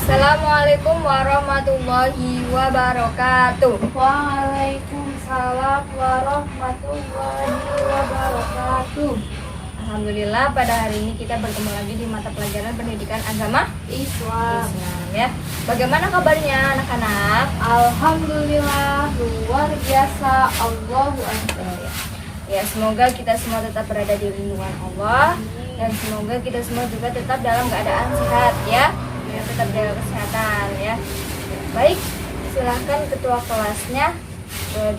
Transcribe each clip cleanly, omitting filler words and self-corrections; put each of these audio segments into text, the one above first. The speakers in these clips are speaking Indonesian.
Assalamualaikum warahmatullahi wabarakatuh. Waalaikumsalam warahmatullahi wabarakatuh. Alhamdulillah pada hari ini kita bertemu lagi di mata pelajaran pendidikan agama Islam. ya. Bagaimana kabarnya anak-anak? Alhamdulillah luar biasa. Allahu Akbar. Ya, semoga kita semua tetap berada di lindungan Allah dan semoga kita semua juga tetap dalam keadaan sehat ya. Tetap jaga kesehatan ya. Baik, silahkan ketua kelasnya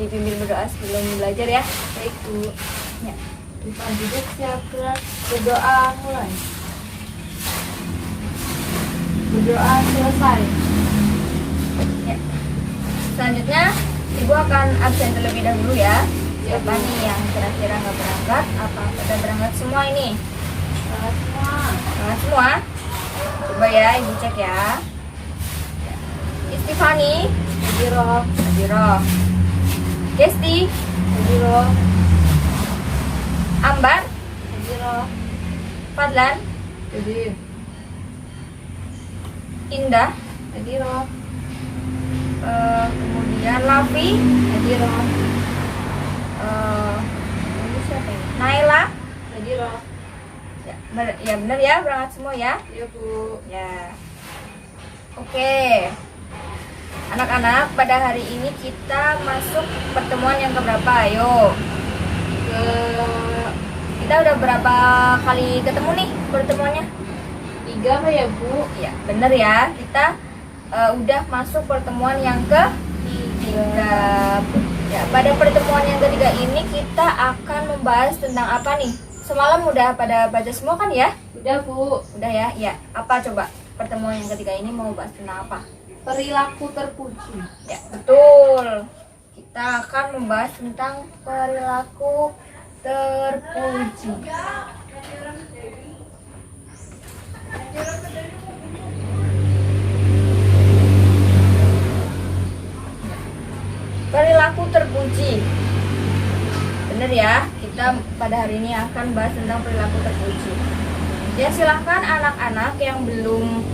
dipimpin berdoa sebelum belajar ya. Baik Bu. Ya. Kita duduk siap gerak. Berdoa mulai. Berdoa selesai. Ya. Selanjutnya Ibu akan absen terlebih dahulu ya. Ya, Siapa Bu. nih yang kira-kira nggak berangkat? Apa pada berangkat semua ini? Selamat semua. Berangkat semua? Coba ya Ibu cek ya. Istifani, Hadiroh. Hadiroh. Gesti, Hadiroh. Ambar, Hadiroh. Fadlan, Hadir. Indah, Hadiroh. kemudian Lafi, Hadiroh. ini siapa ini? Naila. Hadiroh. Ya benar ya, berangkat semua ya. Ya Bu. Ya. Oke. Anak-anak, pada hari ini kita masuk pertemuan yang keberapa? Ayo. Kita udah berapa kali ketemu nih pertemuannya? 3 apa ya Bu? Ya, benar ya. Kita udah masuk pertemuan yang ketiga. Ya, pada pertemuan yang ketiga ini kita akan membahas tentang apa nih? Semalam udah pada baca semua kan ya? Udah Bu. Udah ya? Ya. Apa coba? Pertemuan yang ketiga ini mau bahas tentang apa? Perilaku terpuji. Ya, betul. Kita akan membahas tentang perilaku terpuji. Perilaku terpuji. Bener ya, kita pada hari ini akan bahas tentang perilaku terpuji. Ya, silahkan anak-anak yang belum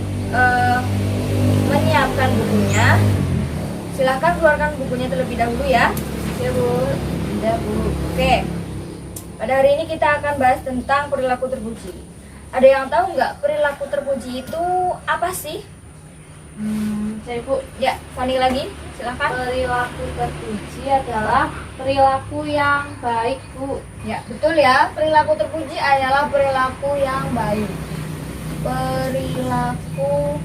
menyiapkan bukunya, silahkan keluarkan bukunya terlebih dahulu ya. Ya Bu. Udah Bu. Oke. Pada hari ini kita akan bahas tentang perilaku terpuji. Ada yang tahu nggak perilaku terpuji itu apa sih? Saya Bu. Ya, Fani lagi. Silahkan. Perilaku terpuji adalah perilaku yang baik Bu. Ya, betul ya. Perilaku terpuji adalah perilaku yang baik. Perilaku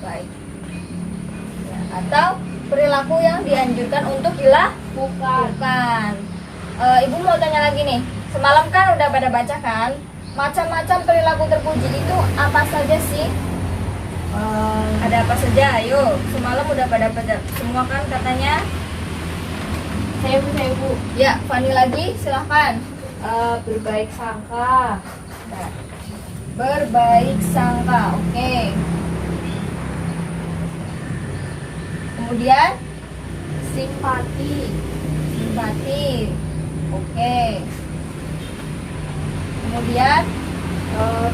baik. Ya, atau perilaku yang dianjurkan untuk dilakukan. Ibu mau tanya lagi nih. Semalam kan udah pada baca kan? Macam-macam perilaku terpuji itu apa saja sih? Ada apa saja? Ayo, semalam udah pada baca semua kan katanya? Saya Bu. Ya, Fani lagi, silahkan. Berbaik sangka. Nah, berbaik sangka, oke. Kemudian Simpati. simpati, oke. Kemudian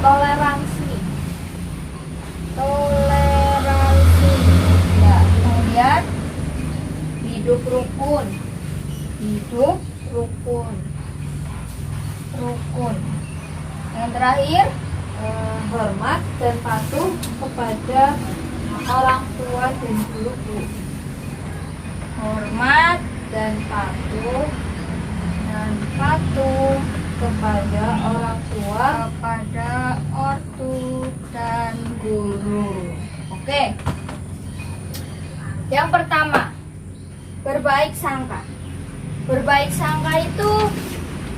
Toleransi. toleransi, ya. Kemudian hidup rukun, hidup Rukun. rukun. Yang terakhir, Hormat dan patuh kepada orang tua dan guru Bu. hormat Dan patuh dan patuh kepada orang tua kepada ortu dan guru. Oke. Yang pertama, berbaik sangka. Berbaik sangka itu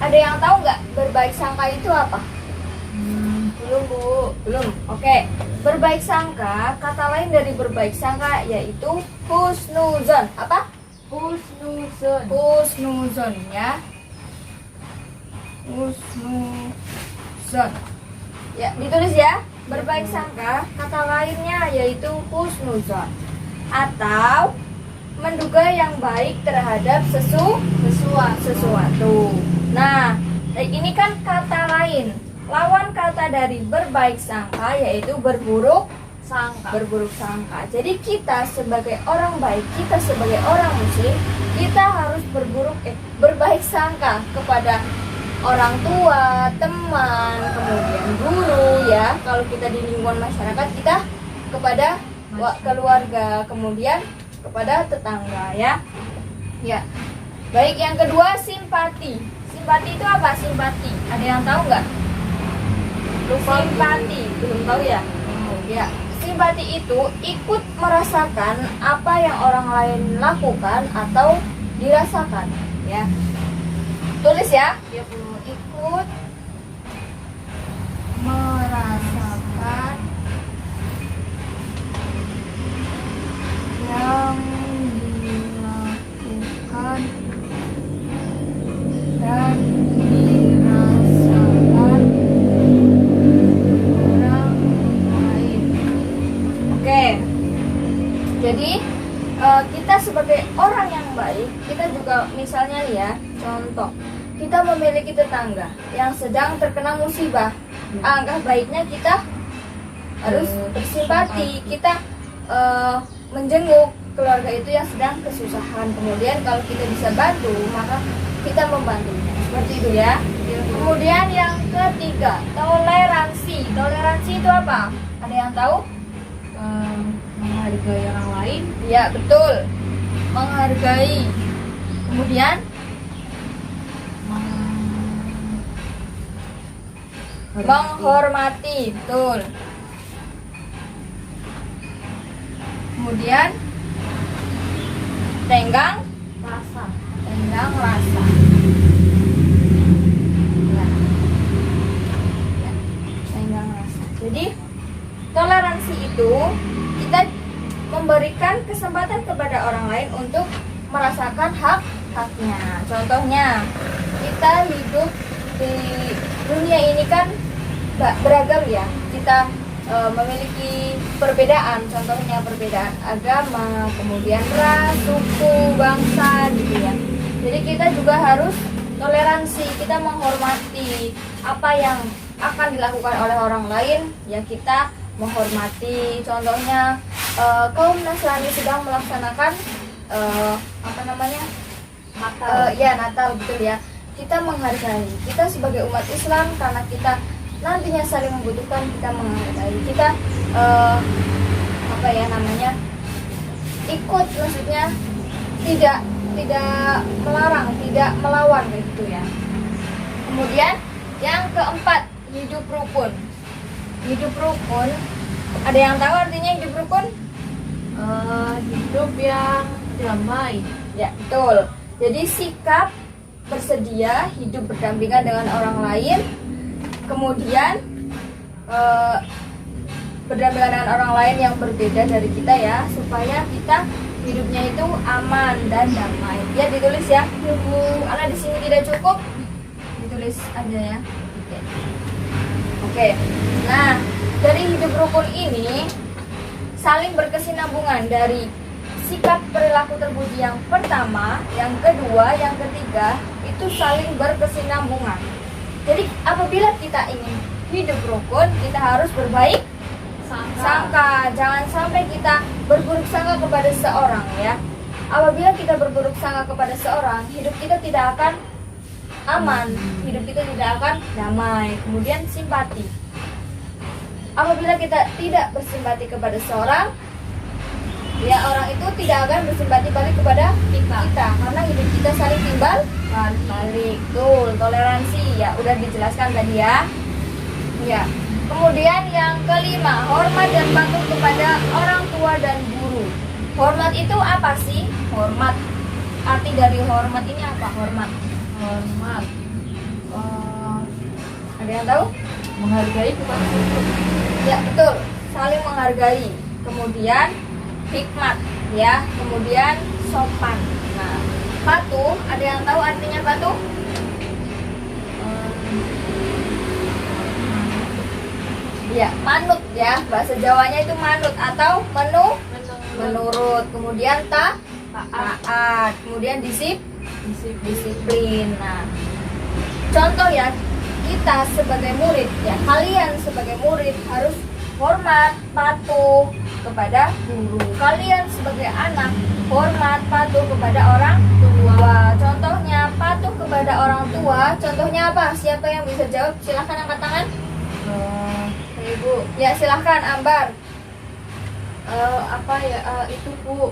ada yang tahu nggak? Berbaik sangka itu apa? belum Bu. Belum. Oke. Berbaik sangka, kata lain dari berbaik sangka yaitu husnuzon. Apa? Husnuzon. Husnuzon ya. Husnuzon. Ya, ditulis ya. Berbaik sangka, kata lainnya yaitu husnuzon. Atau menduga yang baik terhadap sesuatu. Nah, ini kan kata lain. Lawan kata dari berbaik sangka yaitu berburuk sangka. berburuk sangka. Jadi kita sebagai orang baik, kita sebagai orang muslim, kita harus berbaik sangka kepada orang tua, teman, kemudian guru ya. Kalau kita di lingkungan masyarakat, kita kepada keluarga, kemudian kepada tetangga ya. Ya. Baik, yang kedua simpati. Simpati itu apa? Simpati. Ada yang tahu nggak? Simpati, belum tahu ya? Ya, simpati itu ikut merasakan apa yang orang lain lakukan atau dirasakan ya. Tulis ya. Ikut merasakan yang dilakukan dan dirasakan orang lain. Oke. Jadi kita sebagai orang yang baik, kita juga misalnya ya, contoh, kita memiliki tetangga yang sedang terkena musibah. Alangkah baiknya kita harus bersimpati, kita menjenguk keluarga itu yang sedang kesusahan. Kemudian kalau kita bisa bantu, maka kita membantunya. Seperti itu ya. Kemudian yang ketiga, toleransi. Toleransi itu apa? Ada yang tahu? Menghargai orang lain. Ya, betul. Menghargai. Kemudian menghormati, betul. Kemudian tenggang Rasa. rasa. Ya. Ya, tenggang rasa. Jadi toleransi itu kita memberikan kesempatan kepada orang lain untuk merasakan hak-haknya. Contohnya, kita hidup di dunia ini kan beragam ya. Kita memiliki perbedaan, contohnya perbedaan agama, kemudian ras, suku, bangsa gitu ya. Jadi kita juga harus toleransi, kita menghormati apa yang akan dilakukan oleh orang lain, ya kita menghormati. Contohnya kaum Nasrani sedang melaksanakan Natal. Natal, betul ya. Kita menghargai, kita sebagai umat Islam, karena kita nantinya saling membutuhkan, kita menghargai, kita ikut, maksudnya tidak melarang, tidak melawan begitu ya. Kemudian yang keempat, hidup rukun. Hidup rukun, ada yang tahu artinya hidup rukun? Hidup yang damai. Ya, betul. Jadi sikap bersedia hidup berdampingan dengan orang lain, kemudian berdampingan dengan orang lain yang berbeda dari kita ya, supaya kita hidupnya itu aman dan damai. Ya, ditulis ya. Karena di sini tidak cukup, ditulis aja ya. Oke. Nah, dari hidup rukun ini saling berkesinambungan dari sikap perilaku terpuji yang pertama, yang kedua, yang ketiga, itu saling berkesinambungan. Jadi apabila kita ingin hidup rukun, kita harus berbaik sangka. Jangan sampai kita berburuk sangka kepada seorang ya. Apabila kita berburuk sangka kepada seorang, hidup kita tidak akan aman, hidup kita tidak akan damai. Kemudian simpati. Apabila kita tidak bersimpati kepada seorang, ya orang itu tidak akan bersimpati balik kepada kita, karena hidup kita saling timbal balik. Tuh, toleransi ya udah dijelaskan tadi ya. Ya. Kemudian yang kelima, hormat dan patuh kepada orang tua dan guru. Hormat itu apa sih? Hormat. Arti dari hormat ini apa? Hormat. Ada yang tahu? Menghargai bukan syukur. Ya, betul. Saling menghargai. Kemudian hikmat ya, kemudian sopan. Nah, patuh, ada yang tahu artinya patuh? Ya, manut ya, bahasa Jawanya itu manut atau menurut. Kemudian taat, kemudian disiplin. Nah, contoh ya, kita sebagai murid ya, kalian sebagai murid harus hormat, patuh kepada guru. Kalian sebagai anak hormat, patuh kepada orang tua. Contohnya patuh kepada orang tua. Contohnya apa? Siapa yang bisa jawab? Silahkan angkat tangan. Ibu, Ya silahkan Ambar. itu Bu,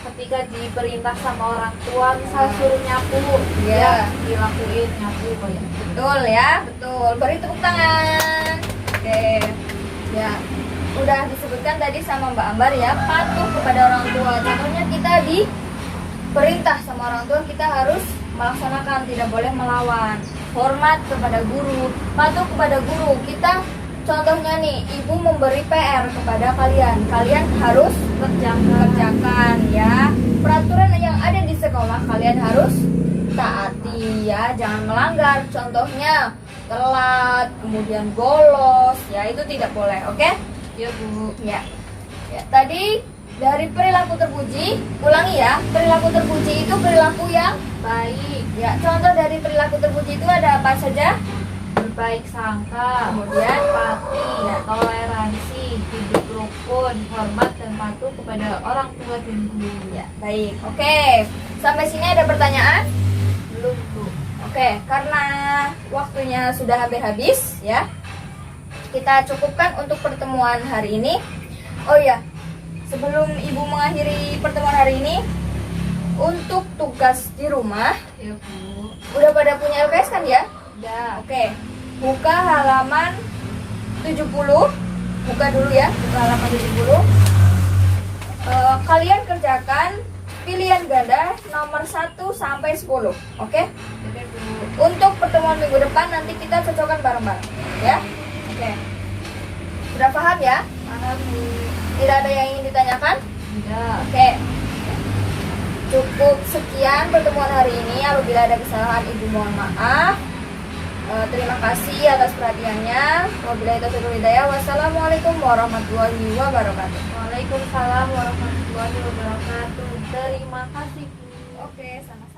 ketika diperintah sama orang tua, misal suruh nyapu, Iya. dilakuin nyapu kayak. Betul ya, betul. Beri tepuk tangan. Oke. Ya, udah disebutkan tadi sama Mbak Ambar ya, patuh kepada orang tua. Contohnya kita diperintah sama orang tua, kita harus melaksanakan, tidak boleh melawan. Hormat kepada guru, patuh kepada guru. Kita contohnya nih, ibu memberi PR kepada kalian. Kalian harus kerjakan ya. Peraturan yang ada di sekolah kalian harus taati ya, jangan melanggar. Contohnya telat, kemudian bolos, ya itu tidak boleh. Oke? Ya Bu. Ya. Ya, tadi dari perilaku terpuji, ulangi ya. Perilaku terpuji itu perilaku yang Baik, ya, contoh dari perilaku terpuji itu ada apa saja? berbaik sangka, Kemudian empati, toleransi, hidup rukun, hormat dan patuh kepada orang tua dan guru. ya, baik. Oke. Sampai sini ada pertanyaan? Belum Bu. Oke, karena waktunya sudah hampir habis ya. Kita cukupkan untuk pertemuan hari ini. Oh ya, sebelum Ibu mengakhiri pertemuan hari ini, untuk tugas di rumah, Ya Bu. udah pada punya LKS kan ya? Udah. Oke. Buka halaman 70. Buka dulu ya, buka halaman 70. Kalian kerjakan pilihan ganda nomor 1 sampai 10. Oke? Oke Bu. Untuk pertemuan minggu depan nanti kita cocokkan bareng-bareng, ya. Oke. Sudah paham ya? Paham Bu. Tidak ada yang ingin ditanyakan? Udah. Oke. Cukup sekian pertemuan hari ini. Apabila ada kesalahan, Ibu mohon maaf. Terima kasih atas perhatiannya. Wabillahi taufiq wal hidayah. Wassalamualaikum warahmatullahi wabarakatuh. Waalaikumsalam warahmatullahi wabarakatuh. Terima kasih Bu. Oke, sama-sama.